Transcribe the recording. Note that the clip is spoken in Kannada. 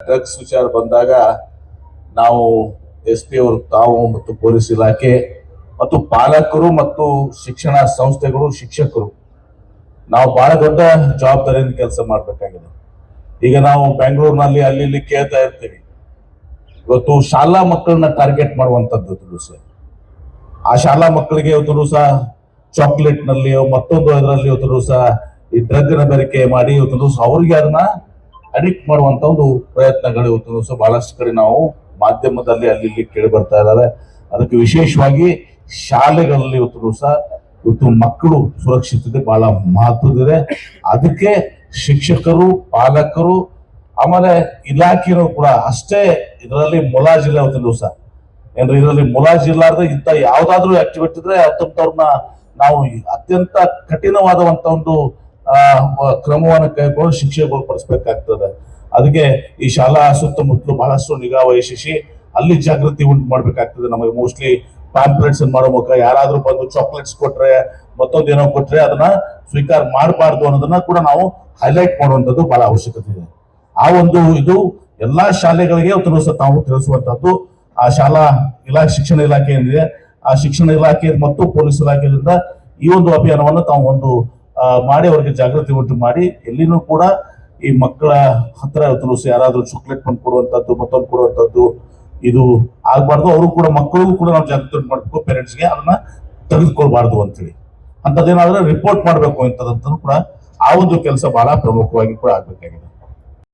ಡ್ರಗ್ಸ್ ವಿಚಾರ ಬಂದಾಗ ನಾವು SP ಅವರು ತಾವು ಮತ್ತು ಪೊಲೀಸ್ ಇಲಾಖೆ ಮತ್ತು ಪಾಲಕರು ಮತ್ತು ಶಿಕ್ಷಣ ಸಂಸ್ಥೆಗಳು ಶಿಕ್ಷಕರು ನಾವು ಬಹಳ ದೊಡ್ಡ ಜವಾಬ್ದಾರಿಯಿಂದ ಕೆಲಸ ಮಾಡಬೇಕಾಗಿದೆ. ಈಗ ನಾವು ಬೆಂಗಳೂರಿನಲ್ಲಿ ಅಲ್ಲಿ ಇಲ್ಲಿ ಕೇಳ್ತಾ ಇರ್ತೀವಿ. ಇವತ್ತು ಶಾಲಾ ಮಕ್ಕಳನ್ನ ಟಾರ್ಗೆಟ್ ಮಾಡುವಂತದ್ದು ಸರ್. ಆ ಶಾಲಾ ಮಕ್ಕಳಿಗೆ ಇವತ್ತು ಸಹ ಚಾಕ್ಲೇಟ್ ನಲ್ಲಿ ಮತ್ತೊಂದು ಇದರಲ್ಲಿ ಇವತ್ತು ಸಹ ಈ ಡ್ರಗ್ ನ ಬೆರಕೆ ಮಾಡಿ ಇವತ್ತು ಅವ್ರಿಗೆ ಅದನ್ನ ಅಡಿಕ್ಟ್ ಮಾಡುವಂತ ಒಂದು ಪ್ರಯತ್ನಗಳು ಇವತ್ತು ಸಹ ಬಹಳಷ್ಟು ಕಡೆ ನಾವು ಮಾಧ್ಯಮದಲ್ಲಿ ಅಲ್ಲಿ ಇಲ್ಲಿ ಕೇಳಿ ಬರ್ತಾ ಇದ್ದಾವೆ. ಅದಕ್ಕೆ ವಿಶೇಷವಾಗಿ ಶಾಲೆಗಳಲ್ಲಿ ಇವತ್ತು ಸಹ ಮಕ್ಕಳು ಸುರಕ್ಷಿತತೆ ಬಹಳ ಮಹತ್ವದಿದೆ. ಅದಕ್ಕೆ ಶಿಕ್ಷಕರು, ಪಾಲಕರು, ಆಮೇಲೆ ಇಲಾಖೆಯೂ ಕೂಡ ಅಷ್ಟೇ ಇದರಲ್ಲಿ ಮುಲಾಜಿಲ್ಲ. ಇವತ್ತು ಸಹ ಏನ್ರಿ ಇದರಲ್ಲಿ ಮುಲಾಜಿಲ್ಲಾರ್ದೆ ಇಂಥ ಯಾವ್ದಾದ್ರು ಆಕ್ಟಿವಿಟಿ ಇದ್ರೆ ಅಂತವ್ರನ್ನ ನಾವು ಅತ್ಯಂತ ಕಠಿಣವಾದಂತ ಒಂದು ಕ್ರಮವನ್ನು ಕೈಗೊಂಡು ಶಿಕ್ಷೆಗೆ ಒಳಪಡಿಸಬೇಕಾಗ್ತದೆ. ಅದಕ್ಕೆ ಈ ಶಾಲಾ ಸುತ್ತಮುತ್ತಲು ಬಹಳಷ್ಟು ನಿಗಾ ವಹಿಸಿ ಅಲ್ಲಿ ಜಾಗೃತಿ ಉಂಟು ಮಾಡ್ಬೇಕಾಗ್ತದೆ. ನಮಗೆ ಮೋಸ್ಟ್ಲಿ ಪ್ಯಾಂಪ್ಲೆಟ್ಸ್ ಮಾಡೋ ಮುಖ ಯಾರಾದ್ರೂ ಬಂದು ಚಾಕ್ಲೇಟ್ಸ್ ಕೊಟ್ರೆ ಮತ್ತೊಂದೇನೋ ಕೊಟ್ರೆ ಅದನ್ನ ಸ್ವೀಕಾರ ಮಾಡಬಾರ್ದು ಅನ್ನೋದನ್ನ ಕೂಡ ನಾವು ಹೈಲೈಟ್ ಮಾಡುವಂತದ್ದು ಬಹಳ ಅವಶ್ಯಕತೆ ಇದೆ. ಆ ಒಂದು ಇದು ಎಲ್ಲಾ ಶಾಲೆಗಳಿಗೆ ತಾವು ತಿಳಿಸುವಂತದ್ದು. ಆ ಶಾಲಾ ಶಿಕ್ಷಣ ಇಲಾಖೆ ಏನಿದೆ ಆ ಶಿಕ್ಷಣ ಇಲಾಖೆ ಮತ್ತು ಪೊಲೀಸ್ ಇಲಾಖೆಯಿಂದ ಈ ಒಂದು ಅಭಿಯಾನವನ್ನು ತಾವು ಒಂದು ಮಾಡಿ ಅವರಿಗೆ ಜಾಗೃತಿ ಉಂಟು ಮಾಡಿ ಎಲ್ಲಿನೂ ಕೂಡ ಈ ಮಕ್ಕಳ ಹತ್ರ ಯಾರಾದ್ರೂ ಚಾಕ್ಲೇಟ್ ಬಂದು ಕೊಡುವಂತದ್ದು ಮತ್ತೊಂದು ಕೊಡುವಂತದ್ದು ಇದು ಆಗ್ಬಾರ್ದು. ಅವರು ಕೂಡ ಮಕ್ಕಳಿಗೂ ಕೂಡ ನಾವು ಜಾಗೃತಿ ಉಂಟು ಮಾಡಬೇಕು. ಪೇರೆಂಟ್ಸ್ಗೆ ಅದನ್ನ ತೆಗೆದುಕೊಳ್ಬಾರ್ದು ಅಂತೇಳಿ ಅಂತದೇನಾದ್ರೆ ರಿಪೋರ್ಟ್ ಮಾಡ್ಬೇಕು ಇಂಥದಂತೂ ಕೂಡ ಆ ಒಂದು ಕೆಲಸ ಬಹಳ ಪ್ರಮುಖವಾಗಿ ಕೂಡ ಆಗ್ಬೇಕಾಗಿದೆ.